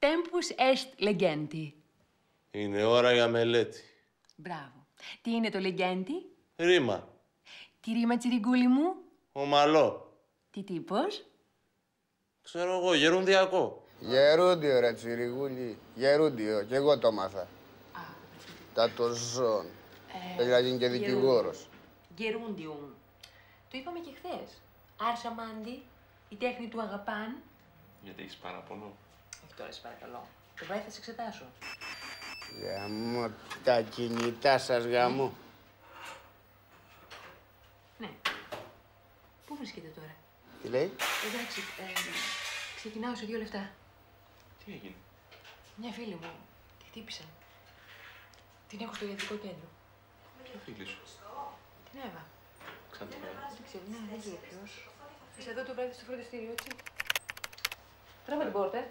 Tempus est legendi. Είναι ώρα για μελέτη. Μπράβο. Τι είναι το legendi? Ρήμα. Τι ρήμα, τσιριγκούλη μου? Ομαλό. Τι τύπος? Ξέρω εγώ, γερунδιακό. Γερούντιο, ρε τσιριγούλη. Γερούντιο. Κι εγώ το μάθα. Τα το ζών. Έχει να γίνει και δικηγόρος. Γερούντιουμ. Το είπαμε και χθες. Άρσα Μάντι, η τέχνη του αγαπάν. Γιατί έχεις παραπονό. Όχι τώρα, σε παρακαλώ. Το βράδυ θα σε εξετάσω. Γαμώ τα κινητά σας, γαμώ. Ναι. Πού βρίσκεται τώρα? Τι λέει? Εντάξει, ξεκινάω σε 2 λεπτά. Τι έγινε? Μια φίλη μου τη χτύπησαν. Την έχω στο ιατρικό κέντρο. Ποια φίλη σου? Την Εύα. Ξαντικά. Δεν ξέρω, ναι, δεν ξέρω ποιος. Είσαι εδώ το βράδυ στο φροντιστήριο, έτσι. Τράβα την πόρτα.